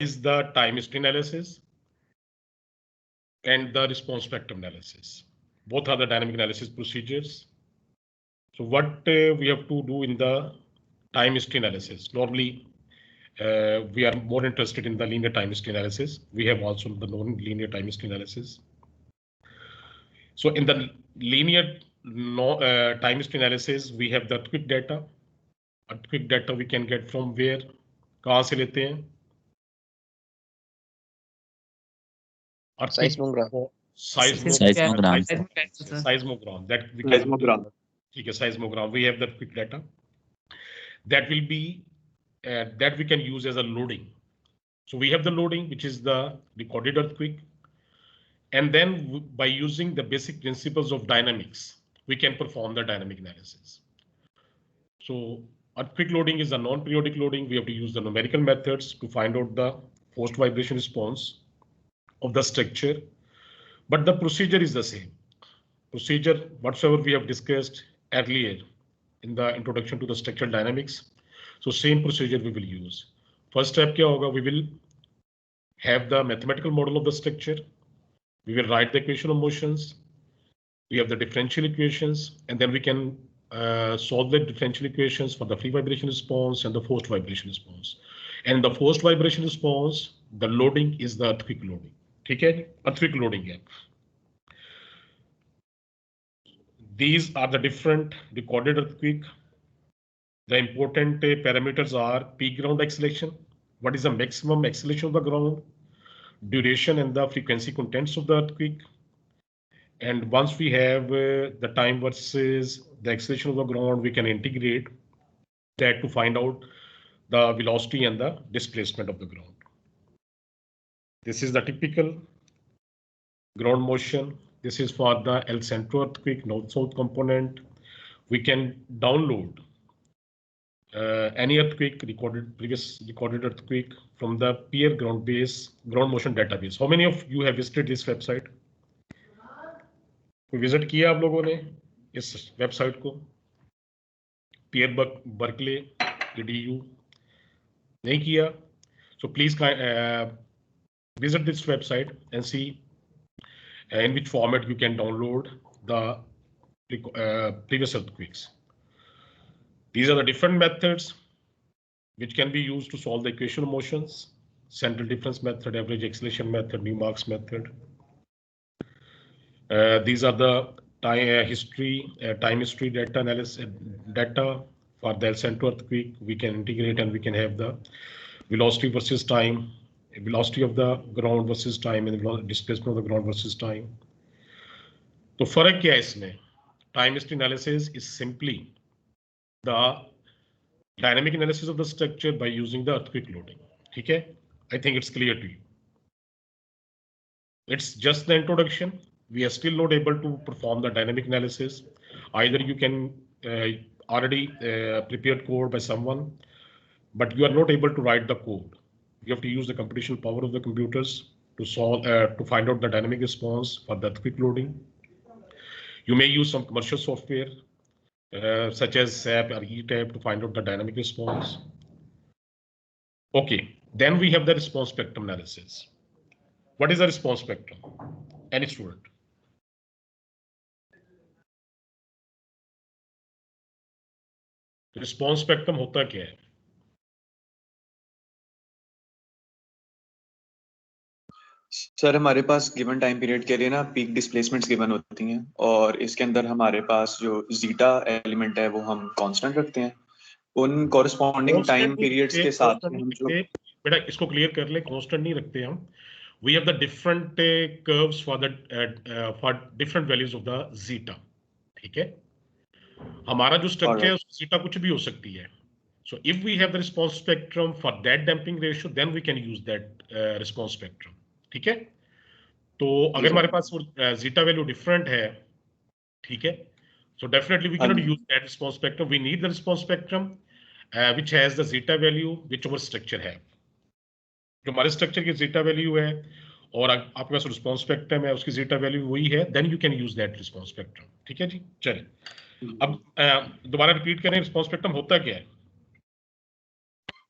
is the time history analysis and the response spectrum analysis. Both are the dynamic analysis procedures. So what we have to do in the time history analysis? Normally, we are more interested in the linear time history analysis. We have also the non-linear time history analysis. So in the linear time history analysis, we have the quick data. Quick data we can get from where? कहाँ से लेते हैं? Seismograph. Seismogram. That we can. Seismogram. Okay, seismogram. We have the quick data. That will be that we can use as a loading. So we have the loading, which is the recorded earthquake. And then by using the basic principles of dynamics, we can perform the dynamic analysis. So earthquake loading is a non-periodic loading. We have to use the numerical methods to find out the forced vibration response of the structure. But the procedure is the same. Procedure, whatsoever we have discussed earlier in the introduction to the structural dynamics. So same procedure we will use. First step kya hoga? We will have the mathematical model of the structure. We will write the equation of motions. We have the differential equations, and then we can solve the differential equations for the free vibration response and the forced vibration response. And the forced vibration response, the loading is the earthquake loading. Okay, earthquake loading है. These are the different recorded earthquake. The important parameters are peak ground acceleration. What is the maximum acceleration of the ground? Duration and the frequency contents of the earthquake. And once we have the time versus the acceleration of the ground, we can integrate that to find out the velocity and the displacement of the ground. This is the typical ground motion. This is for the El Centro earthquake, north-south component. We can download any earthquake previous recorded earthquake from the peer ground motion database. How many of you have visited this website? कोई visit किया आप लोगों ने इस website को? Peer Berkeley edu नहीं किया? So please visit this website and see in which format you can download the previous earthquakes. These are the different methods which can be used to solve the equation of motions: central difference method, average acceleration method, Newmark's method. These are the time history data analysis data for the El Centro earthquake. We can integrate and we can have the velocity versus time, velocity of the ground versus time, and the displacement of the ground versus time. तो फर्क क्या है इसमें? Time history analysis is simply the dynamic analysis of the structure by using the earthquake loading. Okay, I think it's clear to you. It's just the introduction. We are still not able to perform the dynamic analysis. Either you can already prepared code by someone, but you are not able to write the code. You have to use the computational power of the computers to solve to find out the dynamic response for the earthquake loading. You may use some commercial software such as SAP or ETAP to find out the dynamic response. Okay, then we have the response spectrum analysis. What is the response spectrum? Any student? Response spectrum होता क्या है? Sir हमारे पास given time period के लिए ना peak displacements given होती हैं और इसके अंदर हमारे पास जो जीटा एलिमेंट है वो हम कांस्टेंट रखते हैं उन कॉरेस्पॉन्डिंग टाइम पीरियड्स के साथ में हम जो बेटा इसको क्लियर कर ले, कांस्टेंट नहीं रखते हम. We have the different curves for different values of the zeta. ठीक है? हमारा जो स्ट्रक्चर है उसकी zeta कुछ भी हो सकती है. So if we have the response spectrum for that damping ratio, then we can use that response spectrum. ठीक है? तो अगर हमारे पास zeta value different है, ठीक है? So definitely we cannot use that response spectrum. We need the response spectrum which has the zeta value which our structure है. जो हमारे स्ट्रक्चर की zeta value है और आपके पास रिस्पॉन्स स्पेक्ट्रम है उसकी zeta value वही है, then you can use that response spectrum. ठीक है जी? चलिए अब दोबारा रिपीट करें, रिस्पॉन्स स्पेक्ट्रम होता क्या है?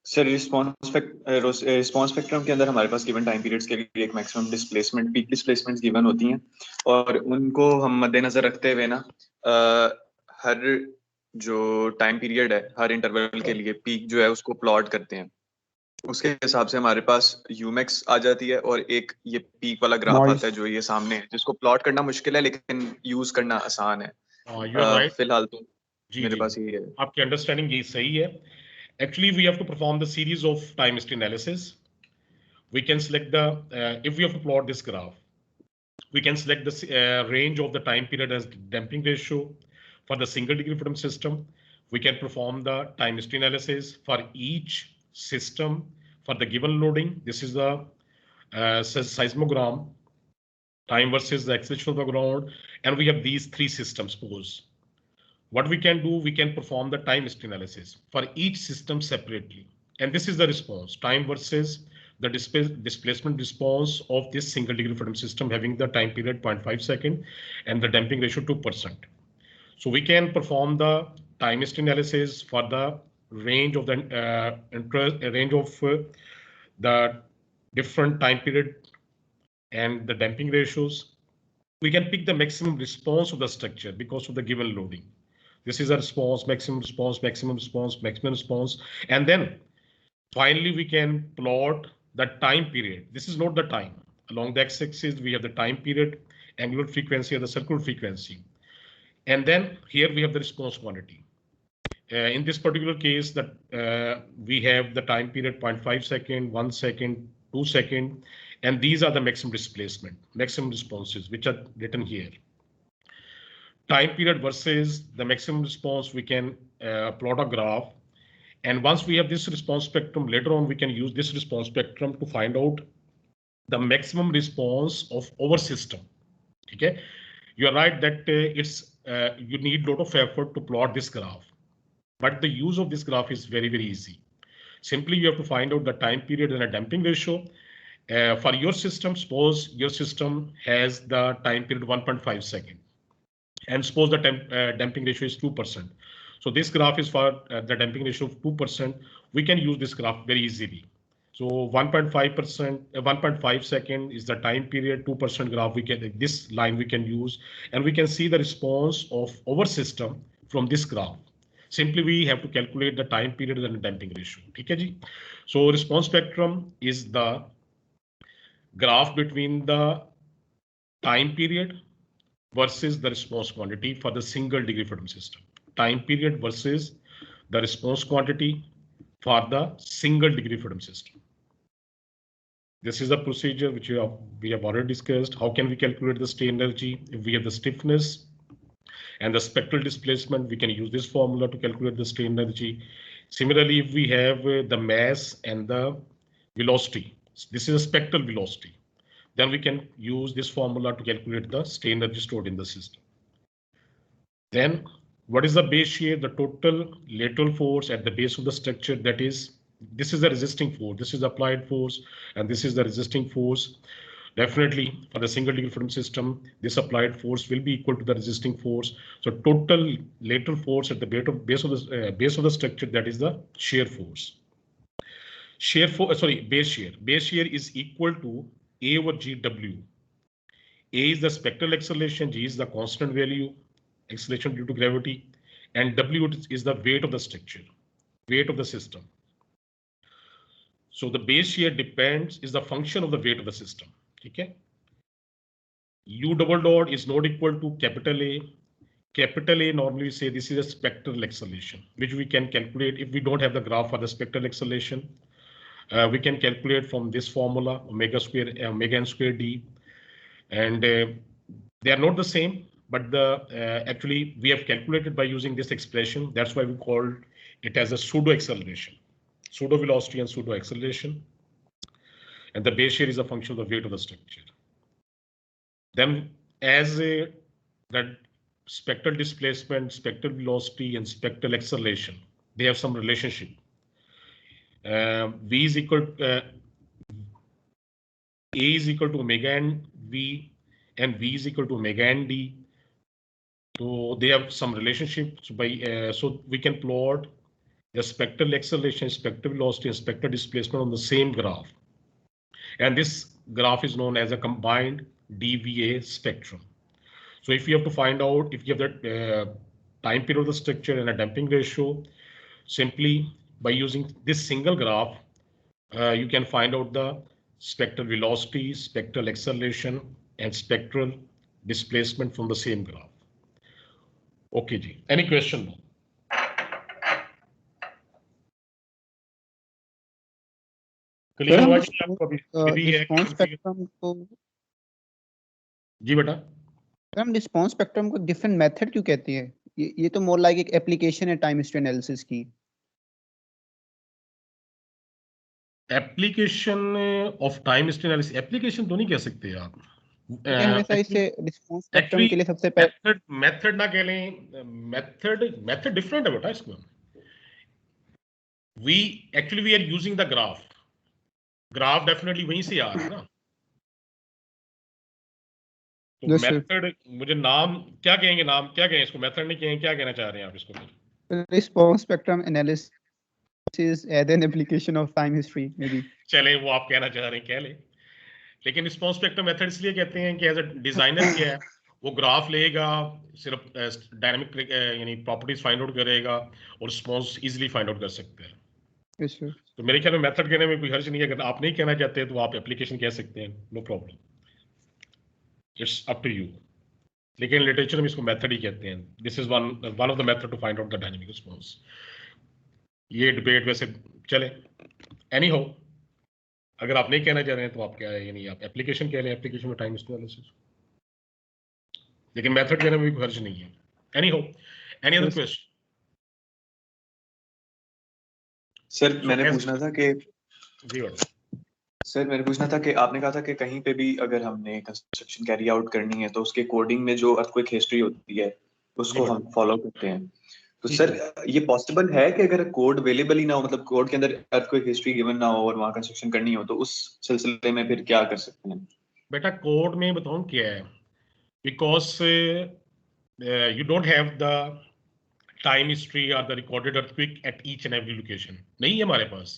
सर रिस्पॉन्स स्पेक्ट्रम के अंदर हमारे पास गिवन टाइम पीरियड्स के लिए एक maximum displacement peak displacements given होती हैं और उनको हम मद्देनजर रखते हुए ना हर जो टाइम पीरियड है हर इंटरवल के लिए पीक जो है उसको प्लॉट करते हैं। उसके हिसाब से हमारे पास यूमेक्स आ जाती है और एक ये पीक वाला ग्राफ आता है जो ये सामने है, जिसको प्लॉट करना मुश्किल है लेकिन यूज करना आसान है। You are right. फिलहाल तो जी मेरे जी, पास ये है। आपकी अंडरस्टैंडिंग ये सही है। Actually, we have to perform the series of time history analysis. We can select the, if we have to plot this graph, we can select the range of the time period as damping ratio for the single degree freedom system. We can perform the time history analysis for each system for the given loading. This is the seismogram, time versus the acceleration of the ground. And we have these three systems pose. What we can do, we can perform the time history analysis for each system separately. And this is the response, time versus the displacement response of this single degree freedom system having the time period 0.5 second and the damping ratio 2%. So we can perform the time history analysis for the range of the the different time period and the damping ratios. We can pick the maximum response of the structure because of the given loading. This is a response, maximum response, maximum response, maximum response. And then finally, we can plot the time period. This is not the time. Along the x-axis, we have the time period, angular frequency, or the circular frequency. And then here we have the response quantity. In this particular case, that we have the time period 0.5 second, 1 second, 2 second, and these are the maximum displacement, maximum responses, which are written here. Time period versus the maximum response, we can plot a graph. And once we have this response spectrum, later on, we can use this response spectrum to find out the maximum response of our system. Okay, you are right that you need a lot of effort to plot this graph, but the use of this graph is very, very easy. Simply, you have to find out the time period and a damping ratio. For your system, suppose your system has the time period 1.5 second. And suppose the damping ratio is 2%. So this graph is for the damping ratio of 2%. We can use this graph very easily. So 1.5%, 1.5 second is the time period, 2% graph. We can, this line we can use, and we can see the response of our system from this graph. Simply we have to calculate the time period and the damping ratio. Okay, ji? So response spectrum is the graph between the time period versus the response quantity for the single degree freedom system. Time period versus the response quantity for the single degree freedom system. This is the procedure which we have already discussed. How can we calculate the strain energy? If we have the stiffness and the spectral displacement, we can use this formula to calculate the strain energy. Similarly, if we have the mass and the velocity, this is a spectral velocity, then we can use this formula to calculate the strain energy stored in the system. Then what is the base shear? The total lateral force at the base of the structure, that is, this is the resisting force, this is the applied force, and this is the resisting force. Definitely for the single degree freedom system, this applied force will be equal to the resisting force. So total lateral force at the base of the structure, that is the shear force. Shear force, base shear. Base shear is equal to A over GW. A is the spectral acceleration, G is the constant value, acceleration due to gravity, and W is the weight of the structure, weight of the system. So the base shear is the function of the weight of the system. Okay. U double dot is not equal to capital A. Capital A, normally we say this is a spectral acceleration, which we can calculate if we don't have the graph for the spectral acceleration. We can calculate from this formula, omega n square D. And they are not the same, but actually we have calculated by using this expression. That's why we called it as a pseudo acceleration, pseudo velocity and pseudo acceleration. And the base shear is a function of the weight of the structure. Then as that spectral displacement, spectral velocity, and spectral acceleration, they have some relationship. V is equal A is equal to omega n V, and V is equal to omega n D. So they have some relationship. So we can plot the spectral acceleration, spectral velocity, and spectral displacement on the same graph. And this graph is known as a combined DVA spectrum. So if you have to find out if you have the time period of the structure and a damping ratio, simply by using this single graph, you can find out the spectral velocity, spectral acceleration, and spectral displacement from the same graph. Okay, ji. Any question? Sir हम response spectrum को जी बेटा sir हम response spectrum को different method क्यों कहते हैं? ये तो मोर लाइक एक एप्लीकेशन है टाइम हिस्ट्री एनालिसिस की. Application of time history analysis application तो नहीं कह सकते आप. हमेशा इसे रिस्पॉन्स स्पेक्ट्रम के लिए सबसे पहले मेथड ना कह लें. मेथड डिफरेंट है बेटा इसमें. We are using the graph definitely वहीं से आ रहा है ना. तो मेथड मुझे नाम क्या कहेंगे, नाम क्या कहें इसको? मेथड नहीं कहेंगे, क्या कहना चाह रहे हैं आप इसको? Response spectrum analysis is as an application of time history maybe. चले वो आप कहना चाह रहे हैं कह ले, लेकिन रिस्पॉन्स स्पेक्ट्रम मेथड इसलिए कहते हैं कि एज अ डिजाइनर क्या है, वो ग्राफ लेगा, सिर्फ डायनामिक यानी प्रॉपर्टीज फाइंड आउट करेगा और रिस्पॉन्स इजीली फाइंड आउट कर सकते हैं. तो मेरे ख्याल में मेथड कहने में कोई हर्ज नहीं है. अगर आप नहीं कहना चाहते तो आप एप्लीकेशन कह सकते हैं, no problem, it's up to you. लेकिन लिटरेचर में इसको मेथड ही कहते हैं. This is one of the method to find out the dynamic response. ये डिबेट वैसे चले. एनी हो, अगर आप नहीं कहना चाह रहे हैं तो आप क्या है, यानी आप एप्लीकेशन कह रहे हैं, एप्लीकेशन में टाइम हिस्ट्री एनालिसिस, लेकिन मेथड कहने में भी कोई हर्ज नहीं है. एनी हो, एनी अदर क्वेश्चन? सर मैंने पूछना था कि जी सर मैंने पूछना था कि आपने कहा था कि कहीं पे भी अगर हमने कंस्ट्रक्शन कैरी आउट करनी है तो उसके कोडिंग में जो अर्थक्वेक हिस्ट्री होती है उसको हम फॉलो करते हैं. तो सर ये पॉसिबल है कि अगर कोड अवेलेबल ही ना हो, मतलब कोड के अंदर अर्थक्वेक हिस्ट्री गिवन ना हो और वहां कंस्ट्रक्शन करनी हो, तो उस सिलसिले में फिर क्या कर सकते हैं? बेटा कोड में बताऊं क्या है, because you don't have the time history और the recorded earthquake at each and every location. नहीं है हमारे पास.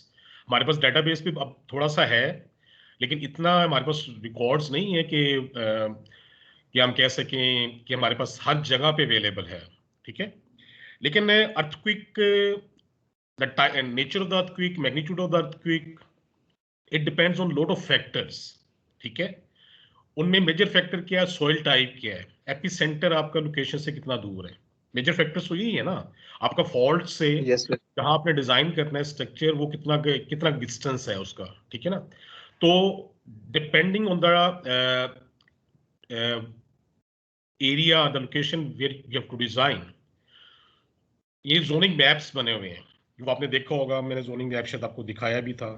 हमारे पास डेटाबेस भी अब थोड़ा सा है, लेकिन इतना हमारे पास रिकॉर्ड्स नहीं है कि हम कह सकें कि हमारे पास हर जगह पे अवेलेबल है. ठीक है, लेकिन earthquake, the nature of the earthquake, magnitude of the earthquake, it depends on lot of factors. ठीक है, उनमें मेजर फैक्टर क्या है, सॉइल टाइप क्या है, एपिसेंटर आपका लोकेशन से कितना दूर है. मेजर फैक्टर्स तो यही है ना, आपका फॉल्ट से जहां आपने डिजाइन करना है स्ट्रक्चर, वो कितना डिस्टेंस है उसका. ठीक है ना. तो depending on the area, the location where you have to design, ये जोनिंग मैप्स बने हुए हैं. जो आपने देखा होगा, मैंने जोनिंग मैप शायद आपको दिखाया भी था,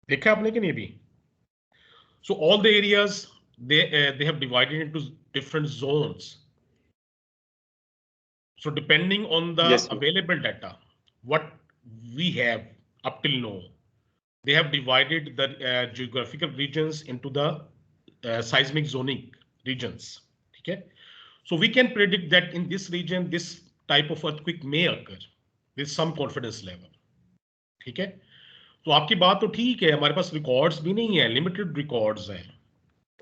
देखा आपने कि नहीं भी? So all the areas they have divided into different zones. So depending on the available data, what we have up till now, they have divided the geographical regions into the seismic zoning regions. Okay, so we can predict that in this region this type of earthquake may occur with some confidence level. ठीक है, तो आपकी बात तो ठीक है, हमारे पास records भी नहीं है, लिमिटेड रिकॉर्ड्स हैं.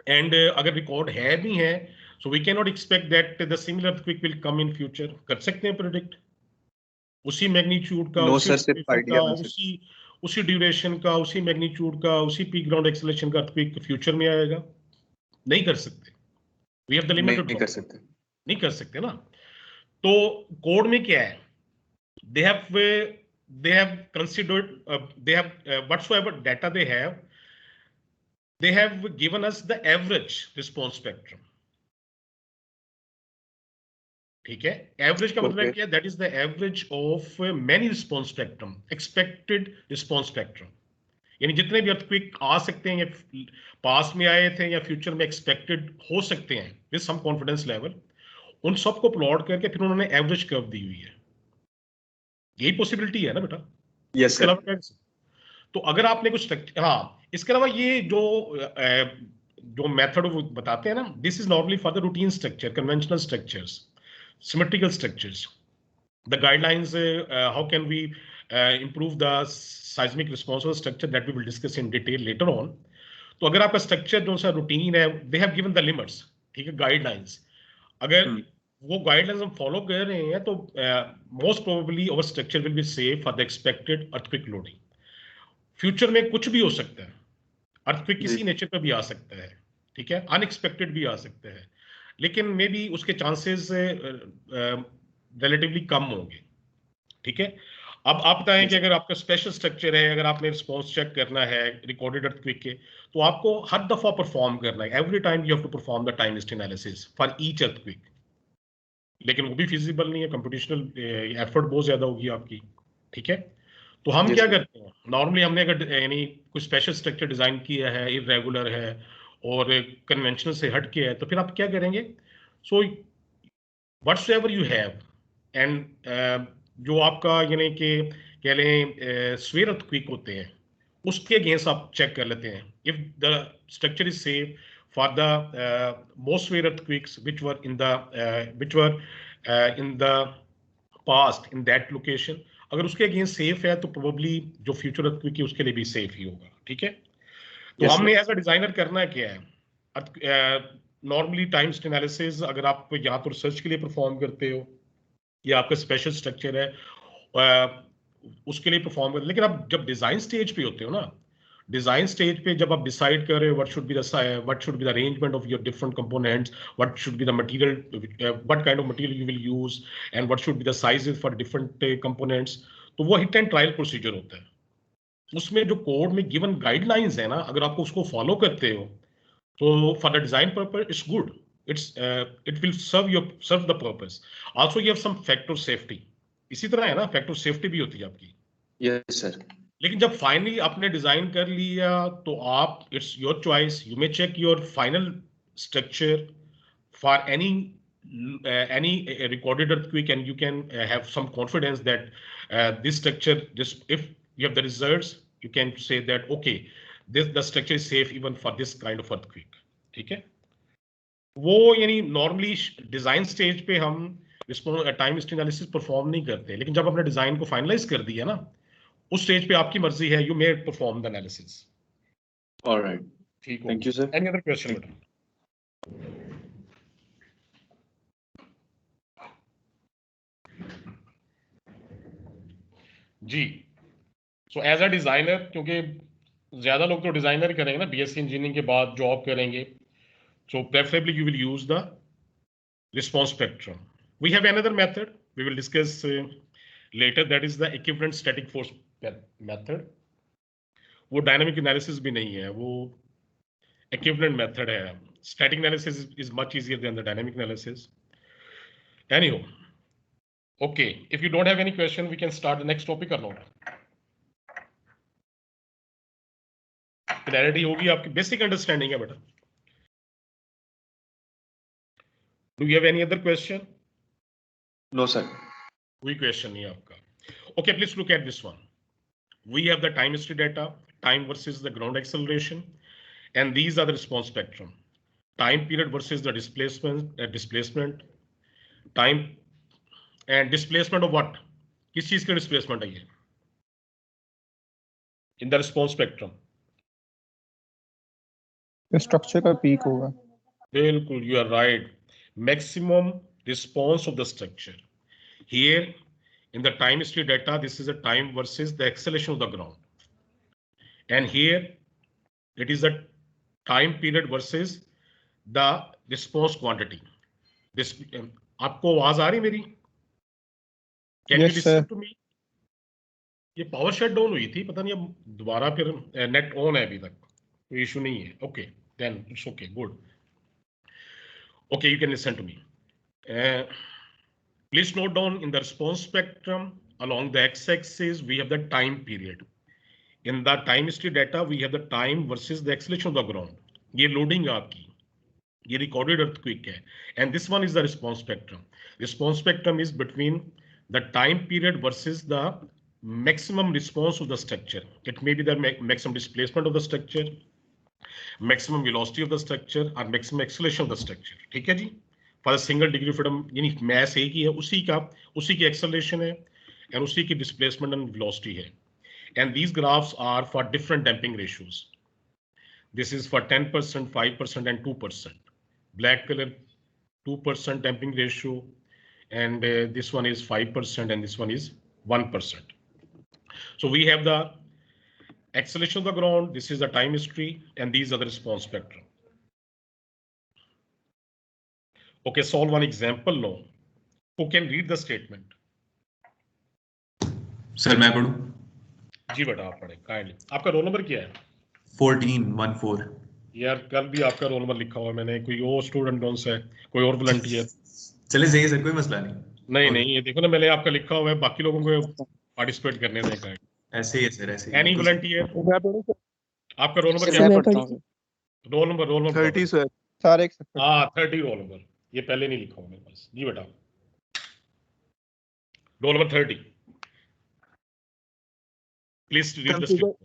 एंड अगर रिकॉर्ड है भी है, so we can not expect that the similar earthquake will come in future. कर सकते हैं प्रेडिक्ट उसी मैग्नीट्यूड का, उसी ड्यूरेशन का, उसी मैग्नीट्यूड का, उसी पीक ग्राउंड एक्सेलरेशन का अर्थक्वेक फ्यूचर में आएगा? नहीं कर सकते. वी हैव द लिमिटेड, नहीं कर सकते ना. तो कोड में क्या है, they have considered, they have whatsoever data they have given us the average response spectrum. ठीक है, एवरेज का मतलब क्या है? That is the average of many response spectrum, expected response spectrum. यानी जितने भी अर्थक्वेक आ सकते हैं, या पास में आए थे या फ्यूचर में एक्सपेक्टेड हो सकते हैं विद सम कॉन्फिडेंस लेवल, उन सबको प्लॉट करके फिर उन्होंने एवरेज कर्व दी हुई है. यही पॉसिबिलिटी है ना बेटा? Yes sir. तो अगर आपने कुछ इसके अलावा ये जो मेथड वो बताते हैं ना, this is normally for the routine structure, conventional structures, symmetrical structures. The guidelines, how can we improve the seismic response of the structure that we will discuss in detail later on. तो अगर आपका structure जो सा routine है, they have given the limits, ठीक है, guidelines, अगर वो गाइडलाइंस हम फॉलो कर रहे हैं तो most probably our structure will be safe for the expected earthquake loading. Future में कुछ भी हो सकता है, अर्थक्वेक किसी नेचर पे भी आ सकता है, ठीक है, अनएक्सपेक्टेड भी आ सकता है, लेकिन मे बी उसके चांसेस रिलेटिवली कम होंगे, ठीक है. अब आप बताएं कि अगर आपका स्पेशल स्ट्रक्चर है, अगर आपने रिस्पॉन्स चेक करना है रिकॉर्डेड अर्थक्वेक के, तो आपको हर दफा परफॉर्म करना है, every time you have to perform the time history analysis for each earthquake. लेकिन वो भी फिजिबल नहीं है, कंप्यूटेशनल एफर्ट बहुत ज्यादा होगी आपकी, ठीक है. तो हम क्या करते हैं, नॉर्मली हमने अगर यानी कोई स्पेशल स्ट्रक्चर डिजाइन किया है, इरेगुलर है और कन्वेंशनल से हट के है, तो फिर आप क्या करेंगे, सो व्हाट्सएवर यू हैव एंड जो आपका यानी कि कह लें स्वेयर अर्थक्वेक होते हैं, उसके अगेंस्ट आप चेक कर लेते हैं if the structure is safe for the most swear earthquakes which were in the past in that location. अगर उसके अगेंस्ट सेफ है तो प्रोबेबली जो फ्यूचर अर्थक्वेक है उसके लिए भी सेफ ही होगा, ठीक है. तो हमने एज अ डिजाइनर करना क्या है, नॉर्मली टाइम हिस्ट्री एनालिसिस अगर आप यहाँ तो रिसर्च के लिए परफॉर्म करते हो या आपका स्पेशल स्ट्रक्चर है उसके लिए परफॉर्म करते, लेकिन आप जब डिजाइन स्टेज पे होते हो ना, डिजाइन स्टेज पे जब आप डिसाइड कर रहे हो what should be the arrangement of your different components, what should be the material, what kind of material you will use and what should be the sizes for different components, तो वो hit and trial procedure होता है. उसमें जो code में given guidelines है ना, अगर आपको उसको फॉलो करते हो तो for the design purpose it's good, it will serve the purpose. Also you have some factor safety. इसी तरह है ना, फैक्टर सेफ्टी भी होती है आपकी. Yes sir. लेकिन जब फाइनली आपने डिजाइन कर लिया तो आप, it's your choice, you may check your final structure for any recorded earthquake and you can have some confidence that this structure, just if you have the results, you can say that okay, the structure is safe even for this kind of earthquake, ठीक है. वो यानी normally design stage पे हम time history analysis perform नहीं करते, लेकिन जब आपने डिजाइन को फाइनलाइज कर दिया ना, उस स्टेज पे आपकी मर्जी है, you may perform the analysis. Alright, ठीक है, thank you sir. Any other question बेटा? जी, सो एज अ डिजाइनर, क्योंकि ज्यादा लोग तो डिजाइनर करेंगे ना, बीएससी इंजीनियरिंग के बाद जॉब करेंगे, so preferably you will use the response spectrum. We have another method we will discuss later, that is the equivalent static force method. वो dynamic analysis भी नहीं है, वो equivalent method है. Static analysis is much easier than the dynamic analysis. Anyhow, okay, if you don't have any question we can start the next topic or not. Clarity होगी आपकी, basic understanding है बेटा. Do you have any other question? No sir. कोई question नहीं है आपका. Okay, please look at this one. We have the time history data, time versus the ground acceleration, and these are the response spectrum. Time period versus the displacement, time and displacement of what? किस चीज का displacement है ये? In the response spectrum. Structure का peak होगा. बिल्कुल, you are right. Maximum response of the structure. Here in the time history data, this is a time versus the acceleration of the ground. And here it is the time period versus the response quantity. This आपको आवाज आ रही मेरी? Can you listen to me? ये power shut down हुई थी, पता नहीं अब दोबारा फिर नेट ऑन है, अभी तक कोई इशू नहीं है. Okay, then it's okay, good. Okay, you can listen to me. Please note down in the response spectrum along the x-axis we have the time period. In the time history data we have the time versus the acceleration of the ground. ये loading है आपकी, ये recorded earthquake है, and this one is the response spectrum. Response spectrum is between the time period versus the maximum response of the structure. It may be the maximum displacement of the structure, maximum velocity of the structure or maximum acceleration of the structure. ठीक है जी, for a single degree of freedom, यानी mass एक ही है, उसी की acceleration है and उसी की displacement and velocity है. And these graphs are for different damping ratios. This is for 10%, 5%, and 2%. Black color 2% damping ratio, and this one is 5%, and this one is 1%. So we have the acceleration of the ground, this is the time history, and these are the response spectrum. Okay, solve one example now. Who can read the statement? Sir मैं पढ़ूं? जी बेटा आप पढ़े kindly. आपका roll number क्या है? 1414. यार कल भी आपका रोल नंबर लिखा हुआ है मैंने. कोई और स्टूडेंट कौन सा है? कोई और वॉलंटियर? चले जाइए सर, कोई मसला नहीं. नहीं ये देखो ना, मैंने आपका लिखा हुआ है, बाकी लोगों को पार्टिसिपेट करने दें. ऐसे ही है सर, ऐसे ही. Any volunteer? आपका रोल नंबर सर, क्या मैं है? पढ़ता हूँ. Roll number 30 sir. सारे एक साथ. हाँ 30 रोल नंबर. ये पहले नहीं लिखा हुआ मेरे पास. जी बेटा role number 30. Please read the statement.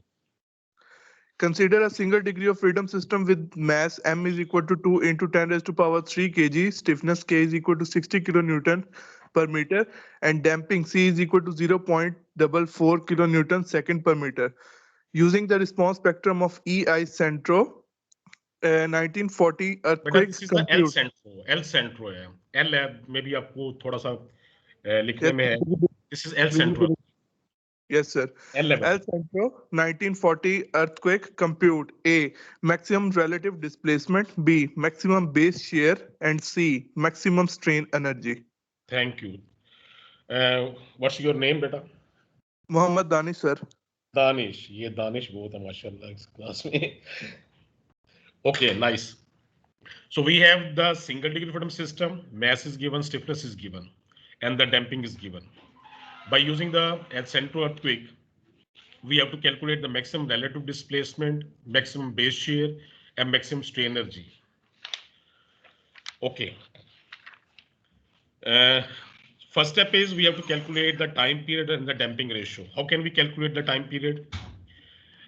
Consider a single degree of freedom system with mass m is equal to 2 into 10 raised to power 3 kg, stiffness k is equal to 60 kilonewton per meter, and damping c is equal to 0.44 kilonewton second per meter. Using the response spectrum of EI Centro, 1940 बेटा earthquake this is the L compute. centro. L centro है. L है, may be आपको थोड़ा सा लिखने में है. This is L centro. Yes, sir. L level. L Centro, 1940 earthquake compute. A, maximum relative displacement. B, maximum base shear. And C, maximum strain energy. Thank you. What's your name बेटा? Mohammad Danish, sir. Danish. ये दानिश बहुत है माशाल्लाह इस class में. Okay, nice. So we have the single degree freedom system. Mass is given, stiffness is given, and the damping is given. By using the El Centro earthquake, we have to calculate the maximum relative displacement, maximum base shear, and maximum strain energy. Okay. First step is we have to calculate the time period and the damping ratio. How can we calculate the time period?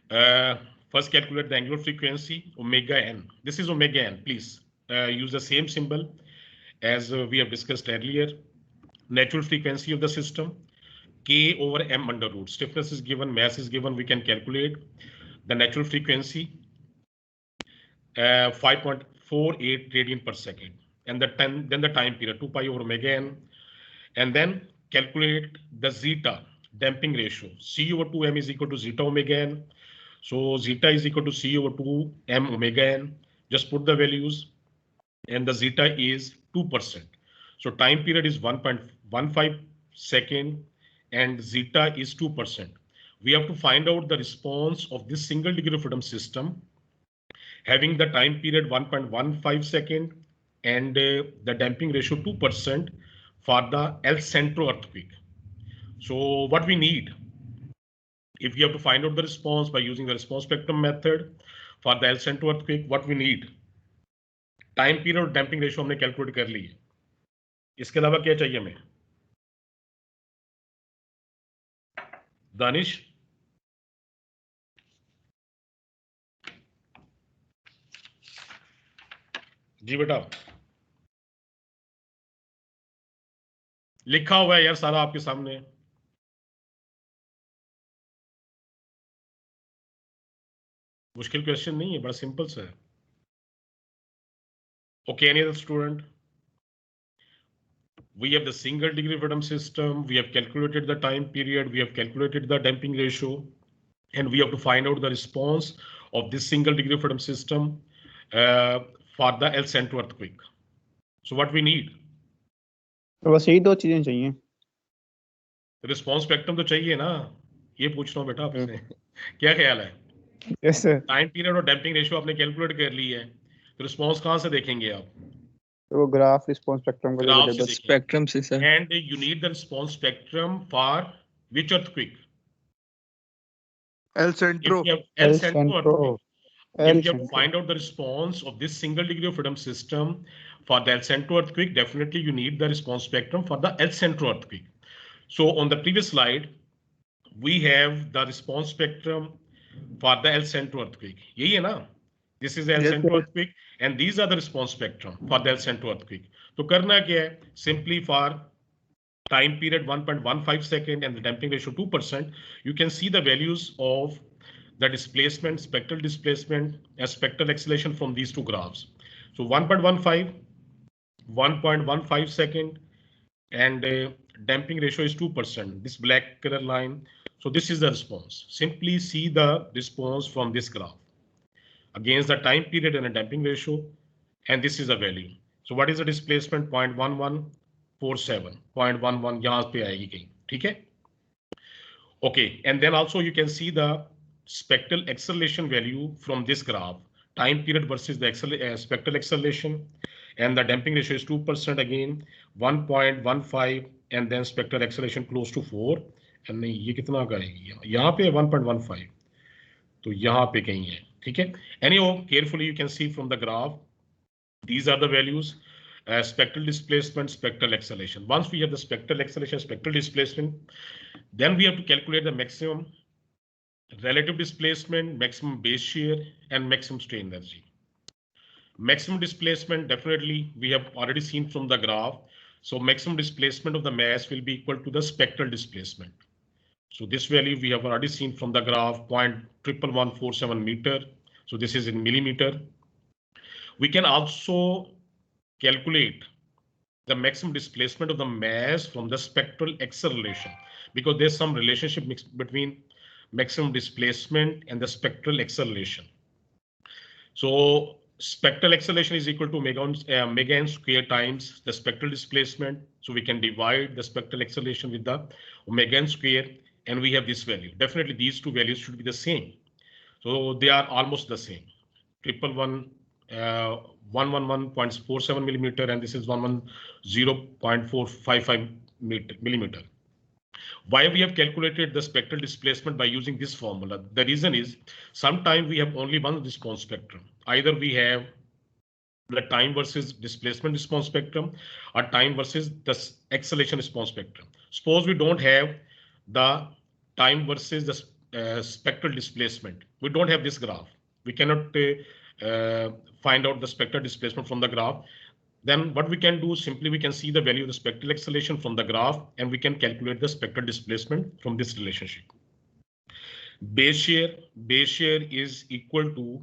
First calculate the angular frequency, omega n. This is omega n. Please use the same symbol as we have discussed earlier. Natural frequency of the system, K over m under root. Stiffness is given, mass is given. We can calculate the natural frequency, 5.48 radian per second, and then the time period 2 pi over omega n, and then calculate the zeta damping ratio. C over 2m is equal to zeta omega n. So zeta is equal to C over 2m omega n. Just put the values, and the zeta is 2%. So time period is 1.15 second. And zeta is 2%. We have to find out the response of this single degree of freedom system having the time period 1.15 second and the damping ratio 2% for the El Centro earthquake. So what we need, if we have to find out the response by using the response spectrum method for the El Centro earthquake, what we need, time period और damping ratio हमने calculate कर ली है. इसके अलावा क्या चाहिए हमें? दानिश जी बेटा लिखा हुआ है यार सारा आपके सामने. मुश्किल क्वेश्चन नहीं है, बड़ा सिंपल सा है. Okay, any other student? We have the single degree freedom system. We have calculated the time period. We have calculated the damping ratio, and we have to find out the response of this single degree freedom system for the El Centro earthquake. So what we need? तो बस यही दो चीजें चाहिए. Response spectrum तो चाहिए ना, ये पूछ रहा हूँ बेटा आपसे. क्या ख्याल है? Yes, sir. टाइम पीरियड और डैम्पिंग रेशियो आपने कैलकुलेट कर ली है, तो रिस्पॉन्स कहाँ से देखेंगे आप? तो वो ग्राफ रिस्पॉन्स स्पेक्ट्रम को ग्राफ देखो. से स्पेक्ट्रम से sir. And you need the response spectrum for which earthquake? El Centro. El Centro earthquake. El If you have to Centro. find out the response of this single degree of freedom system for the El Centro earthquake, definitely you need the response spectrum for the El Centro earthquake. So on the previous slide, we have the response spectrum for the El Centro earthquake. यही है ना? This is the El Yes, Centro sir. earthquake, and these are the response spectrum for the El Centro earthquake. तो करना क्या है? Simply for time period 1.15 second, and the damping ratio 2%, you can see the values of the displacement, spectral displacement, and spectral acceleration from these two graphs. So 1.15, 1.15 second, and damping ratio is 2%. This black color line. So this is the response. Simply see the response from this graph against the time period and a damping ratio, and this is the value. So what is the displacement? 0.1147, 0.11 यहाँ पे आएगी कहीं, ठीक है? Okay, and then also you can see the spectral acceleration value from this graph, time period versus the spectral acceleration, and the damping ratio is 2% again, 1.15, and then spectral acceleration close to 4, and ये कितना का है? यहाँ पे 1.15, तो यहाँ पे कहीं है, ठीक है? Anyhow, carefully you can see from the graph, these are the values. Spectral displacement, spectral acceleration. Once we have the spectral acceleration, spectral displacement, then we have to calculate the maximum relative displacement, maximum base shear, and maximum strain energy. Maximum displacement, definitely we have already seen from the graph. So maximum displacement of the mass will be equal to the spectral displacement. So this value we have already seen from the graph, 0.11147 meter. So this is in millimeter. We can also calculate the maximum displacement of the mass from the spectral acceleration, because there's some relationship between maximum displacement and the spectral acceleration. So spectral acceleration is equal to omega n square times the spectral displacement. So we can divide the spectral acceleration with the omega n square, and we have this value. Definitely these two values should be the same. So they are almost the same. 111.47 millimeter, and this is 110.455 millimeter. Why we have calculated the spectral displacement by using this formula? The reason is sometimes we have only one response spectrum. Either we have the time versus displacement response spectrum, or time versus the acceleration response spectrum. Suppose we don't have the time versus the spectral displacement. We don't have this graph. We cannot find out the spectral displacement from the graph. Then what we can do, simply we can see the value of the spectral acceleration from the graph, and we can calculate the spectral displacement from this relationship. Base shear is equal to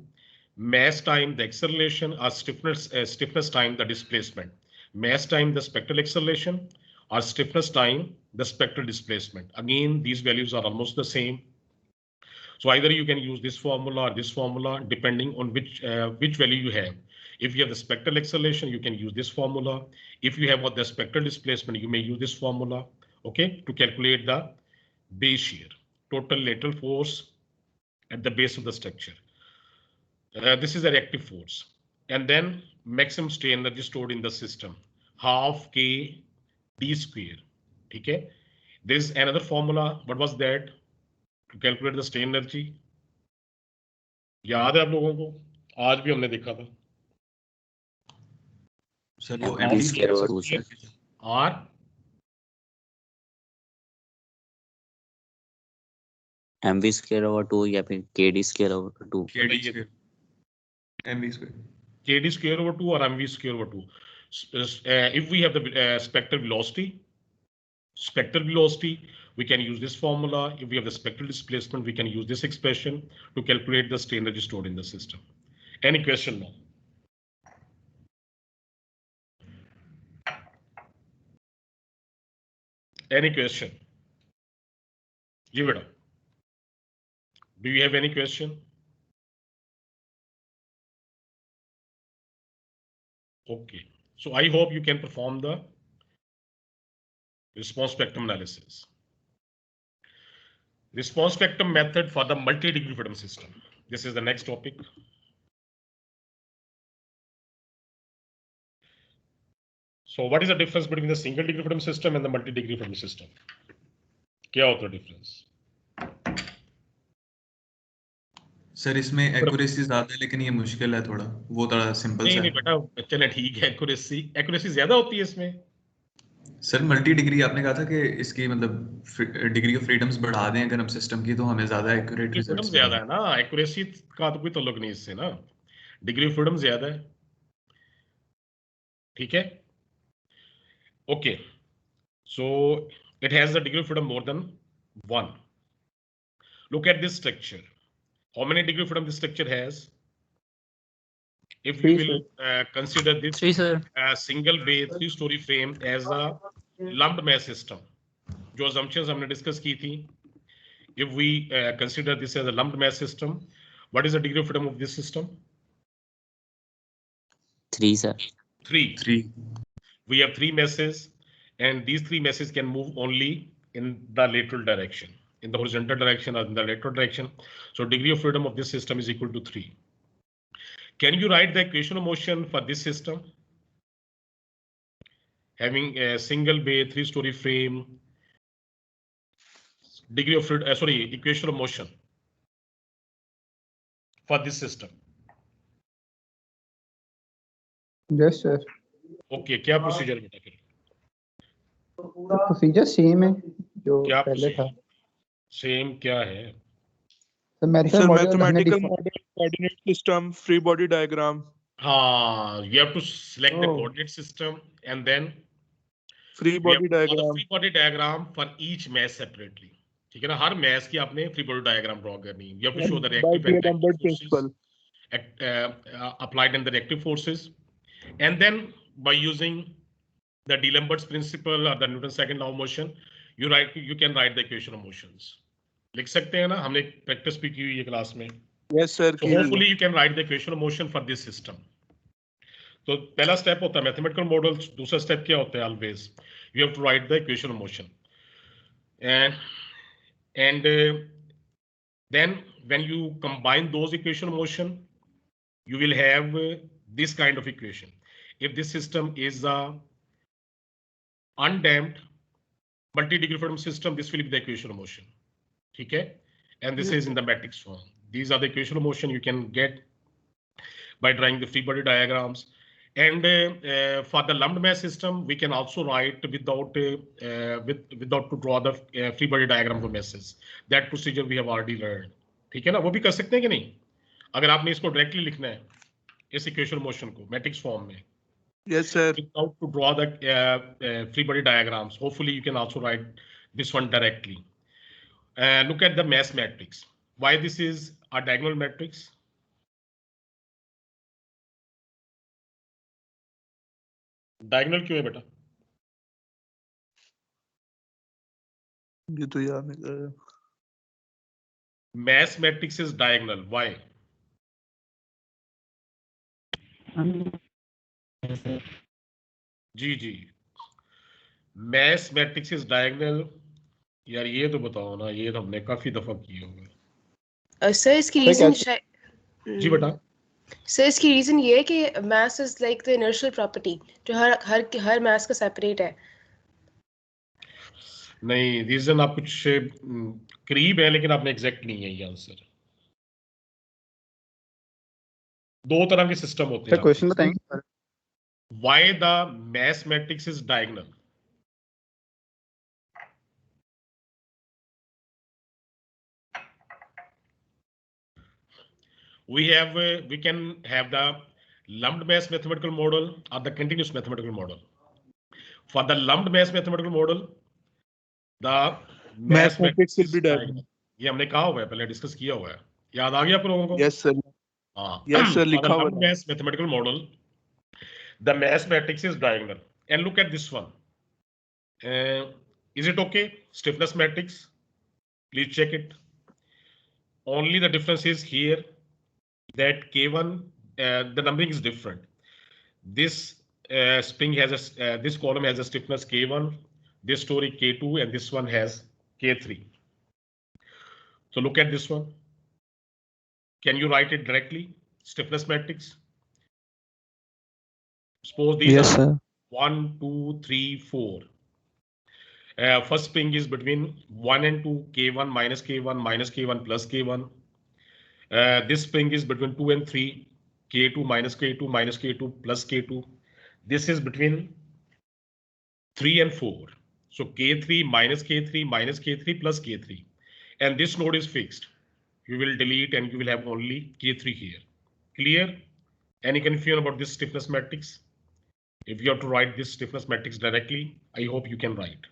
mass time the acceleration, or stiffness time the displacement. Mass time the spectral acceleration, or stiffness time the spectral displacement. Again, these values are almost the same. So either you can use this formula or this formula, depending on which value you have. If you have the spectral acceleration, you can use this formula. If you have the spectral displacement, you may use this formula, okay, to calculate the base shear, total lateral force at the base of the structure. This is the reactive force. And then maximum strain energy stored in the system, half K D square, okay. There's another formula. What was that? To calculate the strain energy. याद है आप लोगों को? आज भी हमने देखा था. सर वो mv square over 2 सर. और mv square over 2 या फिर kd square over 2. kd square, mv square, kd square over 2 or mv square over 2. If we have the spectral velocity, we can use this formula. If we have the spectral displacement, we can use this expression to calculate the strain energy stored in the system. Any question now? Any question? Give it up. Do you have any question? Okay, so I hope you can perform the response spectrum analysis. Response spectrum method for the multi-degree freedom system. This is the next topic. So what is the difference between the single degree freedom system and the multi-degree freedom system? क्या होता है difference? Sir इसमें accuracy ज्यादा है, लेकिन ये मुश्किल है थोड़ा, वो थोड़ा सिंपल सा है। नहीं बेटा, चले ठीक है, एक्यूरेसी ज्यादा होती है इसमें। सर मल्टी डिग्री आपने कहा था कि इसकी मतलब डिग्री ऑफ फ्रीडम्स बढ़ा दें अगर हम सिस्टम की, तो हमें ज्यादा एक्यूरेट रिजल्ट्स ज्यादा है ना, एक्यूरेसी का तो कोई ताल्लुक नहीं इससे ना, डिग्री ऑफ फ्रीडम ज्यादा है, ठीक है। Okay, So it has a degree of freedom more than 1. Look at this structure. How many degree of freedom this structure has? If we Three, will consider this 3, sir. single bay 3-story frame as a lumped mass system, जो assumptions हमने discuss की थी, if we consider this as a lumped mass system, what is the degree of freedom of this system? 3, sir. 3. 3. We have 3 masses, and these 3 masses can move only in the lateral direction, in the horizontal direction or in the lateral direction. So degree of freedom of this system is equal to 3. Can you write the equation of motion for this system? Having a single bay 3-story frame, degree of freedom, equation of motion for this system. Yes, sir. Okay, क्या procedure बेटा फिर? Procedure same है जो क्या पहले था. Same क्या है? The method Sir, model हमने mathematical defi- model, coordinate system, free body diagram, You have to select the Oh. coordinate system and then free we have body to draw the diagram. free body diagram for each mass separately. ठीक है ना? हर mass की आपने free body diagram draw करनी है. You have to show the By reactive and D'Alembert reactive forces principle. applied in the reactive forces, and then by using the D'Alembert's principle or the Newton's second law of motion, you can write the equation of motions. लिख सकते हैं ना? हमने practice भी की हुई है class में. Yes, sir. So hopefully you can write the equation of motion for this system. तो पहला step होता है mathematical model. दूसरा step क्या होता है? Always you have to write the equation of motion. And then when you combine those equation of motion, you will have this kind of equation. If this system is a undamped multi-degree freedom system, this will be the equation of motion. Okay, and this is in the matrix form. These are the equation of motion you can get by drawing the free body diagrams. And for the lumped mass system, we can also write without to draw the free body diagram for masses. That procedure we have already learned. ठीक है ना? वो भी कर सकते हैं कि नहीं? अगर आपने इसको directly लिखना है, इस equation of motion को matrix form में. Yes, sir. Without to draw the free body diagrams, hopefully you can also write this one directly. Look at the mass matrix. Why this is a diagonal matrix? Diagonal क्यों है बेटा? ये तो याद नहीं कर रहा. Mass matrix is diagonal. Why? Ji. Mass matrix is diagonal. यार ये तो बताओ ना, ये तो हमने काफी दफा किए होंगे. सर इसकी रीजन जी बेटा. सर इसकी रीजन ये है कि mass is like the inertial property जो हर मास का सेपरेट है. नहीं, रीजन आप कुछ करीब है लेकिन आपने एग्जैक्ट नहीं है ये आंसर. दो तरह के सिस्टम होते हैं. क्वेश्चन बताएंगे. Why the mass matrix is diagonal? We can have the lumped mass mathematical model or the continuous mathematical model. For the lumped mass mathematical model, the mass matrix will be diagonal. ये हमने कहा हुआ है, पहले discuss किया हुआ है. याद आ गया आप लोगों को? Yes, sir. हाँ. Yes, sir. For the लिखा हुआ lumped है. mass mathematical model, the mass matrix is diagonal. And look at this one. Is it okay? Stiffness matrix. Please check it. Only the difference is here that K1, the numbering is different. This spring has a, this column has a stiffness K1, this story K2, and this one has K3. So look at this one. Can you write it directly? Stiffness matrix. Suppose these Yes, are sir. 1, 2, 3, 4. First spring is between 1 and 2, K1 minus K1 minus K1 plus K1. This spring is between 2 and 3, K2 minus K2 minus K2 plus K2. This is between 3 and 4. So K3 minus K3 minus K3 plus K3. And this node is fixed. You will delete and you will have only K3 here. Clear? Any confusion about this stiffness matrix? If you have to write this stiffness matrix directly, I hope you can write.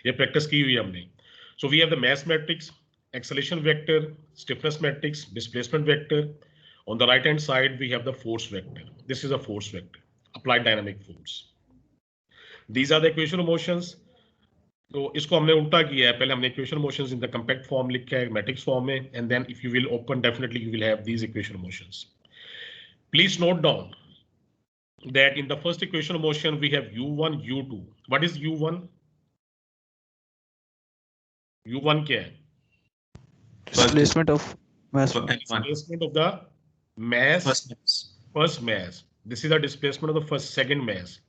ये practice की हुई है हमने. So we have the mass matrix, acceleration vector, stiffness matrix, displacement vector. On the right hand side we have the force vector. This is a force vector, applied dynamic force. These are the equation of motions. तो इसको हमने उल्टा किया है. पहले हमने equation motions in the compact form लिखा है matrix form में, and then if you will open, definitely you will have these equation motions. Please note down that in the first equation motion we have u1, u2. What is u1? u1 क्या है? Displacement of mass. Displacement of the mass, first mass. This is the displacement of the second mass.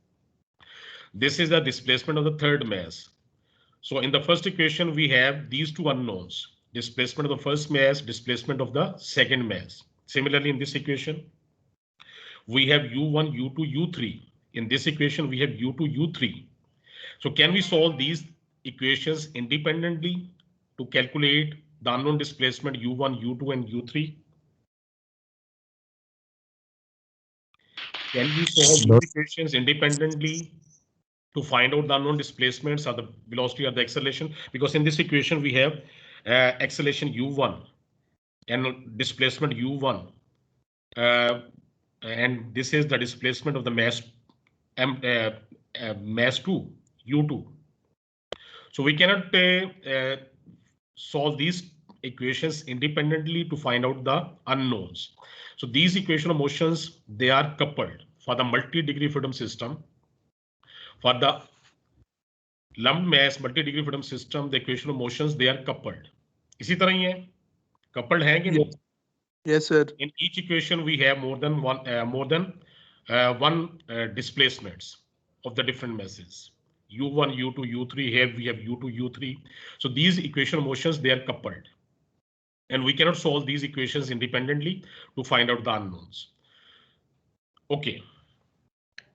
This is the displacement of the third mass. So in the first equation we have these two unknowns: displacement of the first mass, displacement of the second mass. Similarly, in this equation we have u1, u2, u3. In this equation we have u2, u3. So can we solve these equations independently to calculate the unknown displacement u1, u2, and u3? Can we solve these equations independently to find out the unknown displacements or the velocity or the acceleration? Because in this equation we have acceleration u1 and displacement u1, and this is the displacement of the mass mass 2, u2. So we cannot solve these equations independently to find out the unknowns. So these equation of motions, they are coupled. For the multi-degree freedom system, for the lumped mass multi-degree freedom system, the equation of motions, they are coupled. इसी तरह ही है, coupled है कि नहीं? Yes, sir. In each equation we have more than one displacements of the different masses. u1, u2, u3. Here we have u2, u3. So these equation of motions, they are coupled, and we cannot solve these equations independently to find out the unknowns. Okay.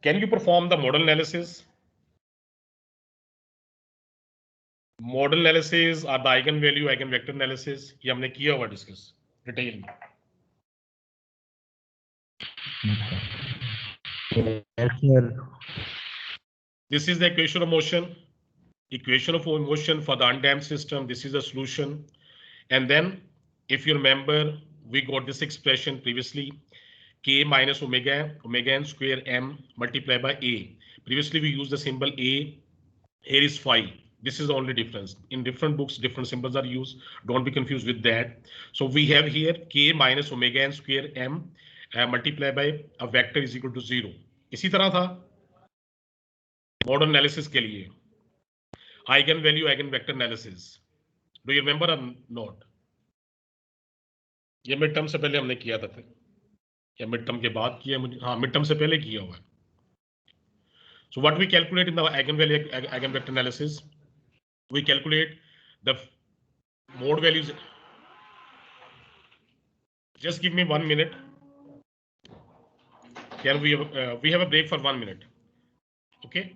Can you perform the model analysis? Model analysis or the eigenvalue, eigenvector analysis, ये हमने किया हुआ discuss detail में. Yes, sir. This is the equation of motion. Equation of motion for the undamped system. This is the solution. And then, if you remember, we got this expression previously: k minus omega n square m multiplied by a. Previously, we used the symbol a. Here is phi. This is the only difference. In different books, different symbols are used. Don't be confused with that. So we have here k minus omega n square m multiplied by a vector is equal to 0. इसी तरह था model analysis के लिए eigenvalue, eigenvector analysis. Do you remember or not? ये mid term से पहले हमने किया था फिर, या मिड टर्म के बाद किया मुझे? हाँ, मिड टर्म से पहले किया हुआ है. So what we calculate in the eigenvalue, eigenvector analysis? We calculate the mode values. Just give me 1 minute. Can we have a break for 1 minute? Okay.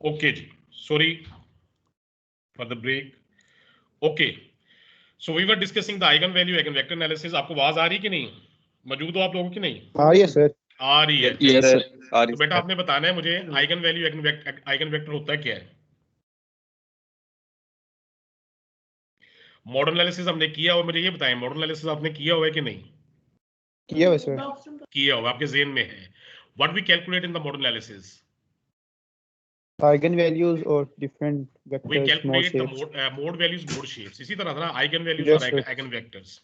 Okay, sorry for the break. Okay, so we were discussing the eigenvalue, eigenvector analysis. आपको आवाज आ रही कि नहीं? मौजूद हो आप लोगों की नहीं? आ रही है सर. आ रही है. Yes, sir. तो बेटा आपने बताना है मुझे eigenvalue, eigenvector होता है क्या है? मॉडल एनालिसिस हमने किया, और मुझे ये बताएं मॉडल एनालिसिस आपने किया हुआ है कि नहीं? किया हुआ सर. किया हुआ, आपके ज़हन में है. What we calculate in the model analysis? Eigenvalues or different We vectors, mode calculate the shapes. mode values, mode shapes. इसी तरह ना eigenvalues Yes, और sir. eigenvectors.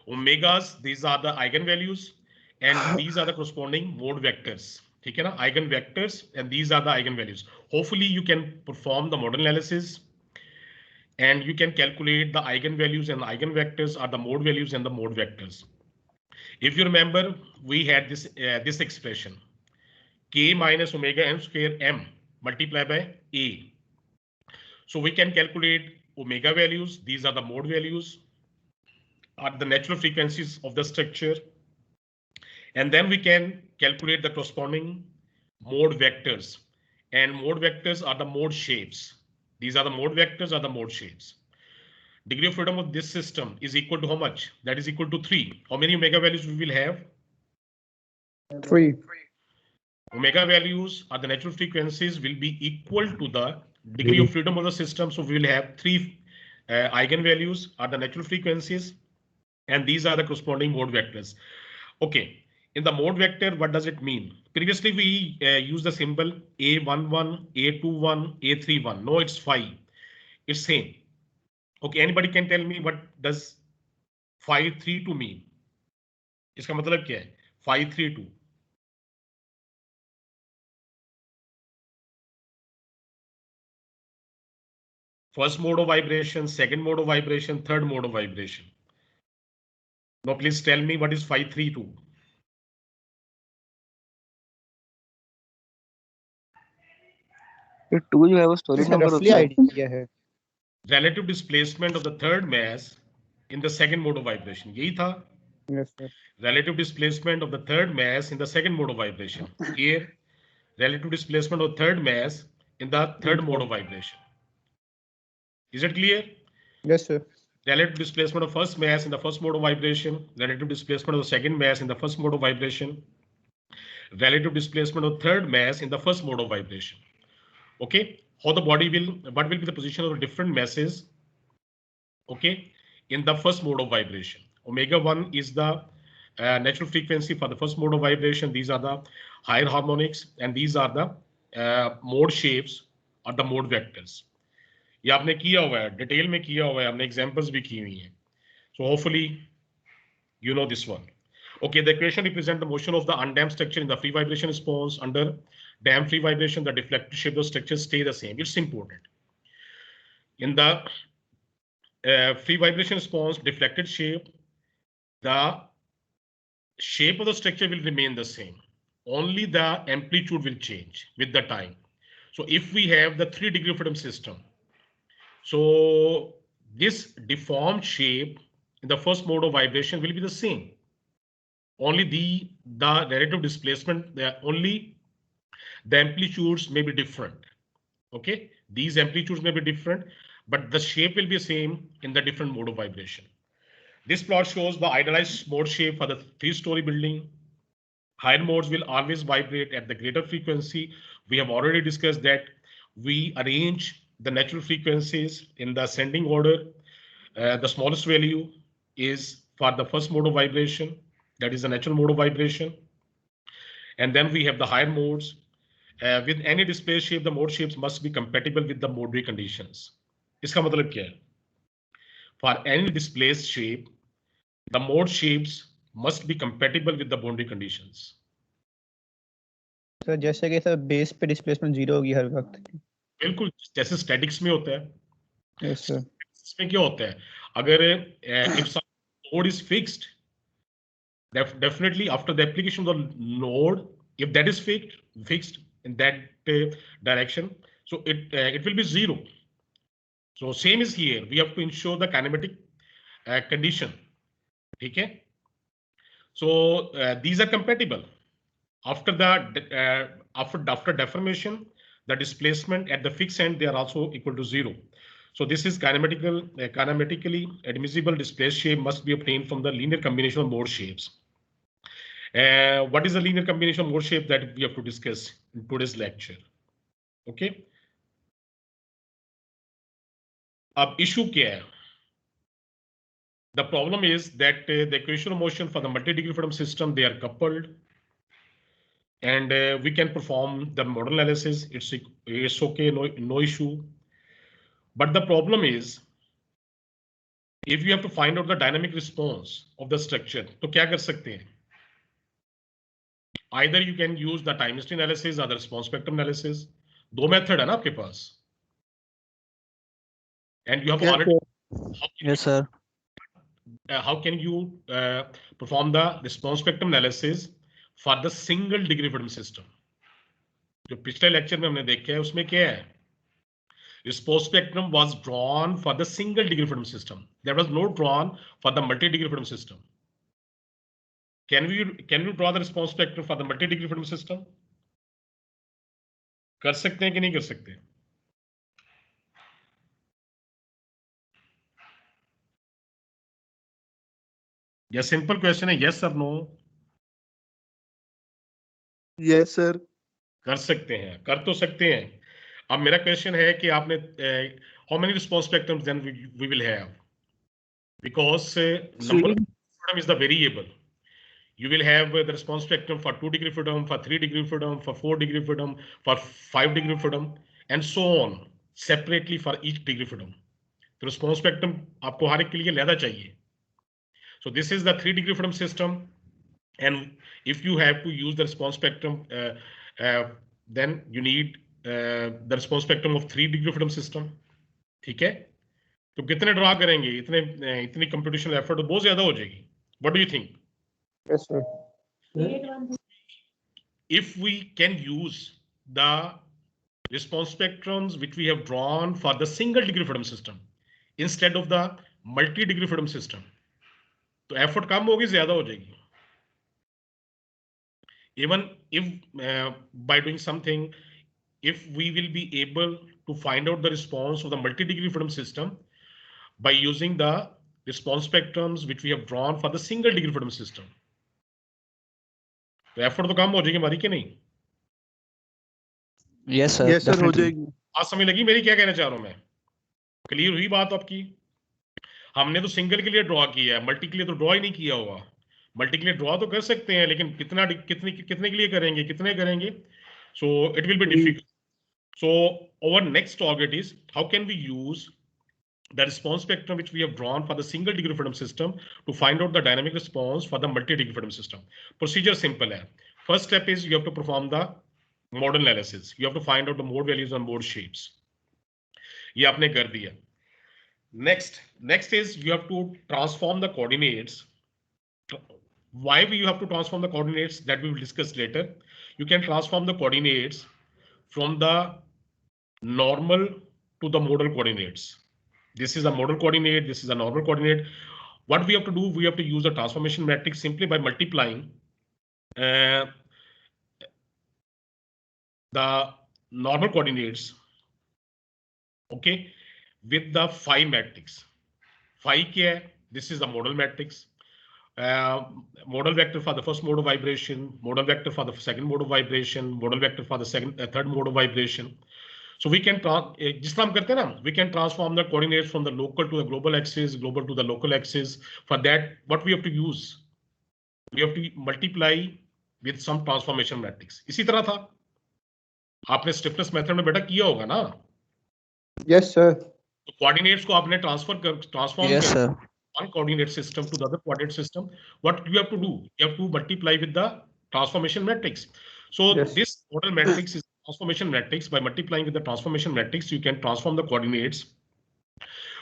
Omegas, these are the eigenvalues, and these are the corresponding mode vectors. ठीक है ना? Eigenvectors, and these are the eigenvalues. Hopefully you can perform the model analysis, and you can calculate the eigenvalues and eigenvectors, or the mode values and the mode vectors. If you remember, we had this expression k minus omega n square m multiplied by a. So we can calculate omega values. These are the mode values, are the natural frequencies of the structure. And then we can calculate the corresponding mode vectors. And mode vectors are the mode shapes. These are the mode vectors are the mode shapes. Degree of freedom of this system is equal to how much? That is equal to 3. How many omega values we will have? 3. Omega values are the natural frequencies will be equal to the degree of freedom of the system. So we will have 3 eigenvalues are the natural frequencies, and these are the corresponding mode vectors. Okay, in the mode vector, what does it mean? Previously, we used the symbol A11, A21, A31. No, it's 5. It's same. Okay, anybody can tell me what does 532 mean? इसका मतलब क्या है? 532. First mode of vibration, second mode of vibration, third mode of vibration. Now, please tell me what is 532. ये 2 जो है वो storage इसका number roughly होता है. idea है. Relative displacement of the third mass in the second mode of vibration. यही था. Yes, sir. Relative displacement of the third mass in the second mode of vibration. Here, relative displacement of third mass in the third mode of vibration. Is it clear? Yes, sir. Relative displacement of first mass in the first mode of vibration, relative displacement of the second mass in the first mode of vibration, relative displacement of third mass in the first mode of vibration. Okay, how the body will, what will be the position of the different masses? Okay, in the first mode of vibration. Omega 1 is the natural frequency for the first mode of vibration. These are the higher harmonics, and these are the mode shapes or the mode vectors. ये आपने किया हुआ है, detail में किया हुआ है, हमने एग्जांपल्स भी की हुई हैं. So hopefully you know this one. Okay, the equation represents the motion of the undamped structure in the free vibration response. Under damped free vibration, the deflected shape of the structure stay the same. It's important. In the free vibration response, deflected shape, the shape of the structure will remain the same. Only the amplitude will change with the time. So if we have the 3 degree of freedom system, so this deformed shape in the first mode of vibration will be the same. Only the relative displacement, only the amplitudes may be different. Okay, these amplitudes may be different, but the shape will be the same in the different mode of vibration. This plot shows the idealized mode shape for the 3-story building. Higher modes will always vibrate at the greater frequency. We have already discussed that we arrange the natural frequencies in the ascending order. The smallest value is for the first mode of vibration, that is the natural mode of vibration. And then we have the higher modes. With any displaced shape, the mode shapes must be compatible with the boundary conditions. इसका मतलब क्या है? For any displaced shape, the mode shapes must be compatible with the boundary conditions. Sir जैसे कि sir base पे displacement 0 होगी हर वक्त. बिल्कुल जैसे स्टैटिक्स में होता है. Yes, sir. इसमें क्या होता है? अगर if some node is fixed, definitely after the application of the node, if that is fixed in that direction, so it will be 0. So same is here. We have to ensure the kinematic condition. Okay. So these are compatible. After the after deformation, the displacement at the fixed end, they are also equal to 0. So this is kinematically admissible displaced shape must be obtained from the linear combination of mode shapes. What is the linear combination of mode shape that we have to discuss in today's lecture? Okay. अब issue क्या है? The problem is that the equation of motion for the multi-degree freedom system, they are coupled. And we can perform the model analysis. It's okay, no issue. But the problem is, if you have to find out the dynamic response of the structure, तो क्या कर सकते हैं? Either you can use the time history analysis or the response spectrum analysis. दो method है ना आपके पास. And you have already. Yes, sir. perform the response spectrum analysis for the single degree freedom system? जो पिछले lecture में हमने देखा है उसमें क्या है? Response spectrum was drawn for the single degree freedom system. There was no drawn for the multi-degree freedom system. Can we draw the response spectrum for the multi-degree freedom system? कर सकते हैं कि नहीं कर सकते? या सिंपल क्वेश्चन है yes or no? Yes, sir. कर सकते हैं, कर तो सकते हैं. अब मेरा क्वेश्चन है कि आपने how many response spectrums then we will have? Because number of freedom is the variable. You will have the response spectrum for 2 degree freedom, for 3 degree freedom, for 4 degree freedom, for 5 degree freedom, and so on, separately for each degree freedom. The response spectrum आपको हर एक के लिए लेना चाहिए. So this is the 3 degree freedom system, and if you have to use the response spectrum, then you need the response spectrum of 3 degree freedom system. ठीक है? तो कितने ड्रा करेंगे? इतनी कंप्यूटेशनल एफर्ट तो बहुत ज्यादा हो जाएगी. What do you think? Yes, sir. If we can use the response spectrums which we have drawn for the single degree freedom system instead of the multi degree freedom system, तो effort कम होगी, ज्यादा हो जाएगी. Even if by doing something, if we will be able to find out the response of the multi degree freedom system by using the response spectrums which we have drawn for the single degree freedom system, तो effort तो कम हो जाएगी हमारी कि नहीं? Yes, sir. Yes, sir. हो Definitely. जाएगी. आज समझ लगी मेरी क्या कहना चाह रहा हूं मैं? क्लियर हुई बात आपकी? हमने तो सिंगल के लिए ड्रॉ किया है, मल्टी के लिए तो ड्रॉ ही नहीं किया हुआ. मल्टी के लिए ड्रॉ तो कर सकते हैं, लेकिन कितने के लिए करेंगे, कितने करेंगे? So it will be difficult. So our next target is how can we use the response spectrum which we have drawn for the single degree freedom system to find out the dynamic response for the multi degree freedom system. Procedure simple है. First step is you have to perform the model analysis. You have to find out the mode values and mode shapes. ये आपने कर दिया. Next is you have to transform the coordinates. Why you have to transform the coordinates, that we will discuss later. You can transform the coordinates from the normal to the model coordinates. This is a model coordinate, this is a normal coordinate. What we have to do, we have to use a transformation matrix simply by multiplying the normal coordinates, okay, with the phi matrix. Phi क्या है? This is the model matrix. Model vector for the first mode of vibration, model vector for the second mode of vibration, model vector for the third mode of vibration. So we can जिस तरह हम करते हैं ना, we can transform the coordinates from the local to the global axis, global to the local axis. For that, what we have to use? We have to multiply with some transformation matrix. इसी तरह था. आपने stiffness method में बेटा किया होगा ना? Yes, sir. तो coordinates को आपने transform Yes, sir. one coordinate system to the other coordinate system. What you have to do? You have to multiply with the transformation matrix. So Yes. this model matrix is transformation matrix. By multiplying with the transformation matrix, you can transform the coordinates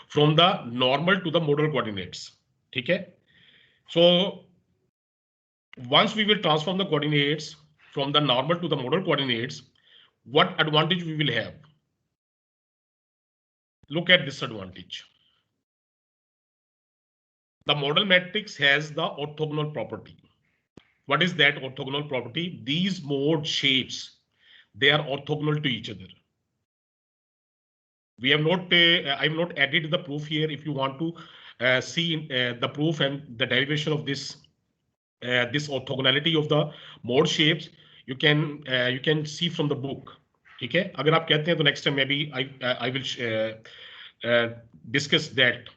from the normal to the model coordinates. Okay. So once we will transform the coordinates from the normal to the model coordinates, what advantage we will have? Look at this advantage. The model matrix has the orthogonal property. What is that orthogonal property? These mode shapes, they are orthogonal to each other. We have not, I have not added the proof here. If you want to see the proof and the derivation of this, this orthogonality of the mode shapes, you can see from the book. Okay? अगर आप कहते हैं तो next time maybe I will discuss that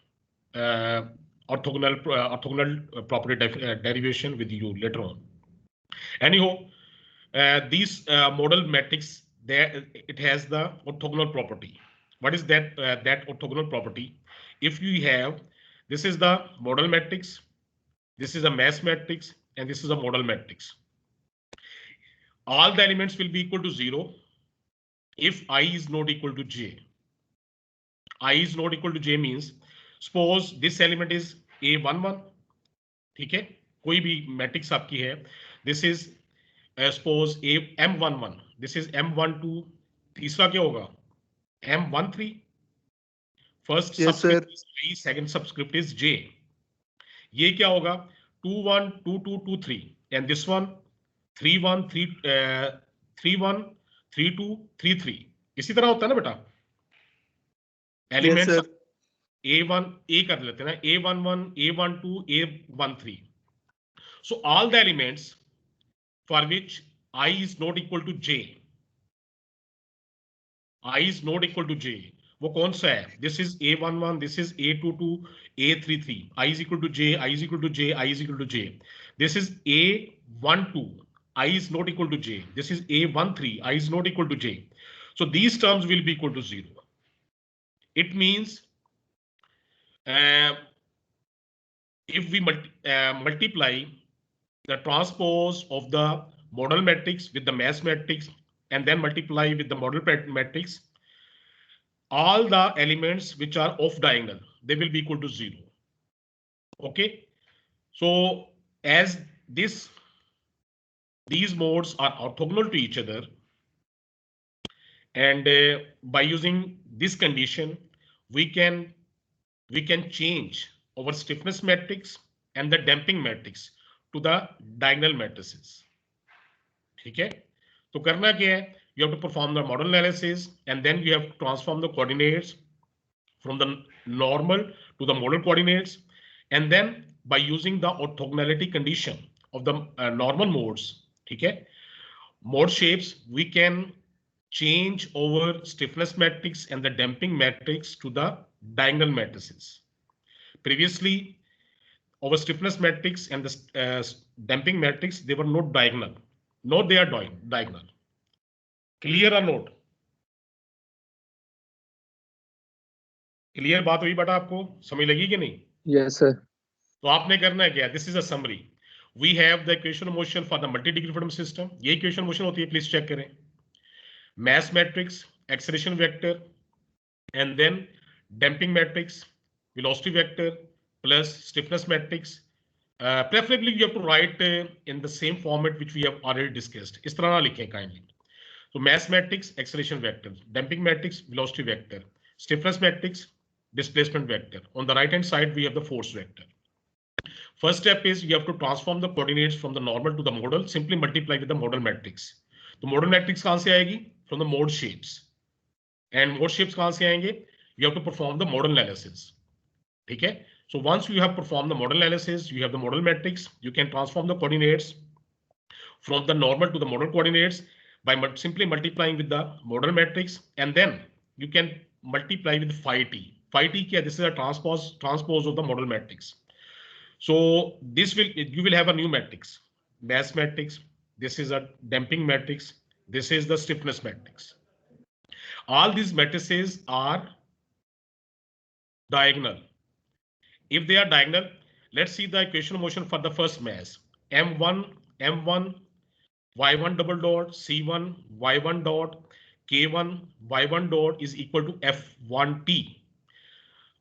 orthogonal property derivation with you later on. Anyhow, these model matrix, there it has the orthogonal property. What is that that orthogonal property? If you have, this is the model matrix, this is a mass matrix, and this is a model matrix. All the elements will be equal to 0 if I is not equal to j. I is not equal to j means, suppose this element is A11, ठीक है, कोई भी matrix आपकी है, this is suppose M11, this is M12, तीसरा क्या होगा M13, first Yes, sir. Subscript is I, second subscript is J, ये क्या होगा 21 22 23, एंड दिस वन 31 31 32 33, इसी तरह होता है ना बेटा, Yes, elements sir. A1 A कर लेते हैं ना, A11 A12 A13, so all the elements for which I is not equal to J, I is not equal to J, वो कौन सा है, this is A11, this is A22 A33, I is equal to J, I is equal to J, I is equal to J, this is A12, I is not equal to J, this is A13, I is not equal to J, so these terms will be equal to 0. It means if we multiply the transpose of the model matrix with the mass matrix and then multiply with the model matrix, all the elements which are off diagonal, they will be equal to 0. Okay, so as these modes are orthogonal to each other, and by using this condition we can change our stiffness matrix and the damping matrix to the diagonal matrices. ठीक है, तो करना क्या है, you have to perform the model analysis and then you have to transform the coordinates from the normal to the model coordinates, and then by using the orthogonality condition of the normal modes, ठीक है, mode shapes, we can change our stiffness matrix and the damping matrix to the diagonal matrices. Previously, our stiffness matrix and the damping matrix, they were not diagonal. Now they are diagonal. Clear or not? Clear बात हुई बेटा, आपको समझ लगी कि नहीं? Yes, sir. तो आपने करना है क्या? This is a summary. We have the equation of motion for the multi-degree freedom system. ये equation motion होती है, प्लीज चेक करें. Mass matrix, acceleration vector, and then damping matrix, velocity vector plus stiffness matrix. Preferably you have to write in the same format which we have already discussed. इस तरह ना लिखें kindly. So mass matrix, acceleration vector, damping matrix, velocity vector, stiffness matrix, displacement vector. On the right hand side we have the force vector. First step is you have to transform the coordinates from the normal to the model. Simply multiply with the model matrix. तो model matrix कहाँ से आएगी? From the mode shapes. And mode shapes कहाँ से आएंगे? You have to perform the model analysis. ठीक है? So once you have performed the model analysis, you have the model matrix. You can transform the coordinates from the normal to the model coordinates by simply multiplying with the model matrix, and then you can multiply with phi t. Phi t क्या? This is a transpose of the model matrix. So this will, you will have a new matrix, mass matrix. This is a damping matrix. This is the stiffness matrix. All these matrices are diagonal. If they are diagonal, let's see the equation of motion for the first mass. M1, Y1 double dot, C1, Y1 dot, K1, Y1 dot is equal to F1T.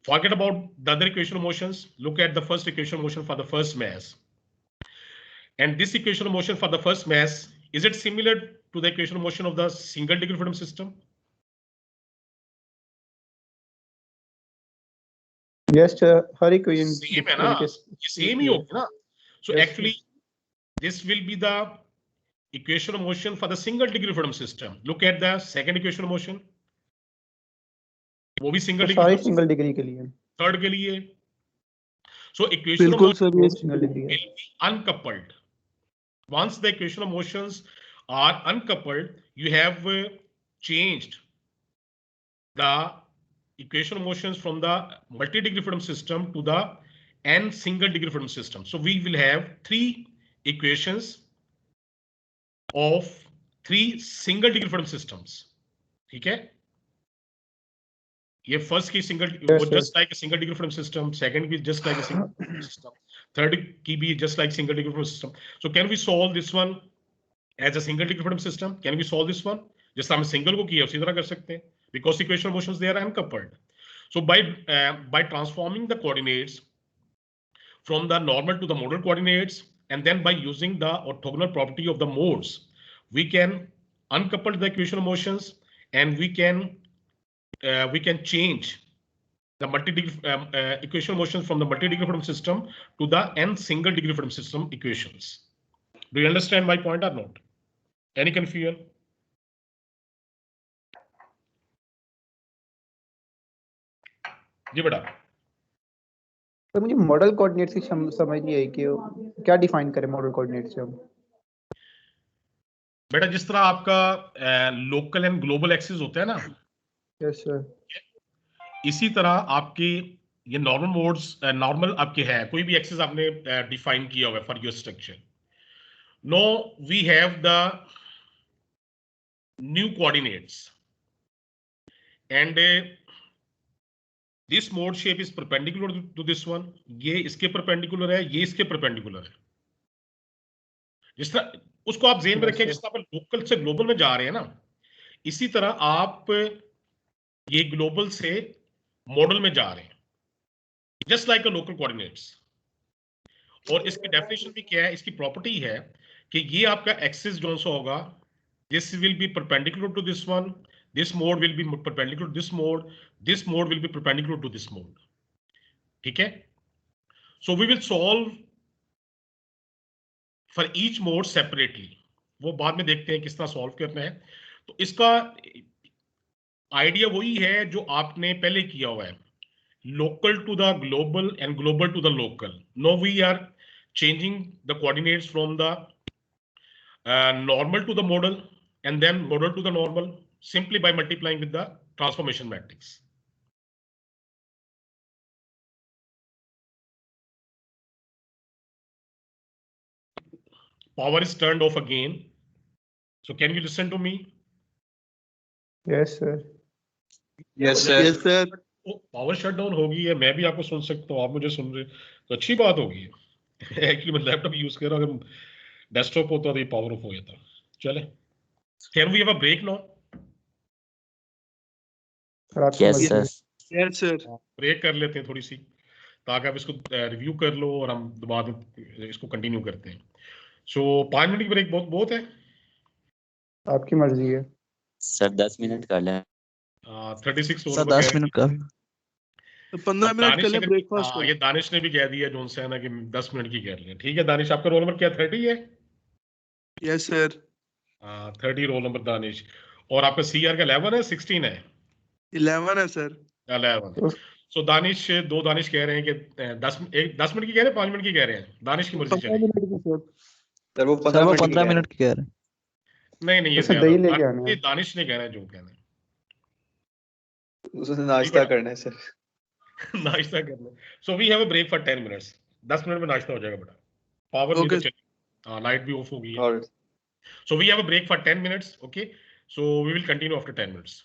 Forget about the other equation of motions. Look at the first equation of motion for the first mass. And this equation of motion for the first mass, is it similar to the equation of motion of the single degree freedom system? Yes, sir. Her equation Same है ना? Same ही होगा ना? So Yes, actually, this will be the equation of motion for the single degree freedom system. Look at the second equation of motion. वो भी single तो degree. सारे single degree के लिए. Third के लिए. So equation of बिल्कुल motion sir, ये single degree है. will be uncoupled. Once the equation of motions are uncoupled, you have changed the equation of motions from the multi-degree freedom system to the n single degree freedom system. So we will have three equations of three single degree freedom systems. ठीक है? ये first की single, just like a single degree freedom system, second की just like a single degree system, third की भी just like single degree freedom system. So can we solve this one as a single degree freedom system? Can we solve this one? जैसा हम single को किया उसी तरह कर सकते हैं, because equation of motions they are uncoupled. So by transforming the coordinates from the normal to the modal coordinates, and then by using the orthogonal property of the modes, we can uncouple the equation of motions, and we can change the multi-degree equation of motions from the multi-degree freedom system to the n single degree freedom system equations. Do you understand my point or not? Any confusion? जी बेटा। तो मुझे model coordinate से समझ नहीं आई कि क्या define करें model coordinate से हम। बेटा जिस तरह आपका लोकल एंड ग्लोबल एक्सिस होता है ना, यस सर, इसी तरह आपके ये नॉर्मल मोड्स नॉर्मल आपके है, कोई भी एक्सिस आपने डिफाइन किया हुआ है for your structure. No we have the new coordinates and this mode shape is perpendicular to this one. ये इसके परपेंडिकुलर है, ये इसके परपेंडिकुलर है। जिस तरह उसको आप ज़हन में रखें, जिस तरह आप लोकल से ग्लोबल में जा रहे हैं ना, इसी तरह आप ये ग्लोबल से मॉडल में जा रहे हैं, just like a local coordinates. और इसकी डेफिनेशन भी क्या है, इसकी प्रॉपर्टी है कि ये आपका एक्सिस जो सा होगा, this will be perpendicular to this one, this mode will be perpendicular to this mode will be perpendicular to this mode. ठीक है? So we will solve for each mode separately. वो बाद में देखते हैं किस तरह सॉल्व करना है। तो इसका आइडिया वही है जो आपने पहले किया हुआ है, local to the global and global to the local. Now we are changing the coordinates from the normal to the model and then model to the normal, simply by multiplying with the transformation matrix. Power is turned off again. So can you listen to me? Yes sir, yes sir. Yes sir. Power shut down होगी है, मैं भी आपको सुन सकता हूँ, आप मुझे सुन रहे, तो अच्छी बात होगी। एक्चुअली मैं लैपटॉप यूज कर रहा हूँ, अगर डेस्कटॉप होता तो ये पावर ऑफ हो जाता। चले, can we have a break now? Yes sir. Yes sir. Break कर लेते हैं थोड़ी सी, ताकि आप इसको रिव्यू कर लो और हम बाद में इसको कंटिन्यू करते हैं। सो 5 मिनट की ब्रेक बहुत है, आपकी मर्जी है सर। 10 मिनट कर लें। 36 सर 10 मिनट का तो 15 मिनट के लिए ब्रेकफास्ट। ये दानिश ने भी कह दिया जोन से है ना कि 10 मिनट की कर लें। ठीक है दानिश, आपका रोल नंबर क्या 30 है? Yes sir. 30 roll number Danish. और आपका सीआर का 11 है 16 है? 11 है सर। 11। सो दानिश, दो दानिश कह रहे हैं कि 10 मिनट की कह रहे हैं, 5 मिनट की कह रहे हैं, दानिश की मर्जी चले। 15 मिनट की सर। सर वो 15 मिनट की कह रहे हैं। नहीं ये दही लेके आना है। दानिश ने कहना है जो कहना है। उसने नाश्ता करना है सर। नाश्ता करना। So we have a break for 10 minutes. 10 minute में नाश्ता हो जाएगा बेटा। पावर भी तो चली, लाइट भी ऑफ हो गई है। So we have a break for 10 minutes. Okay, so we will continue after 10 minutes.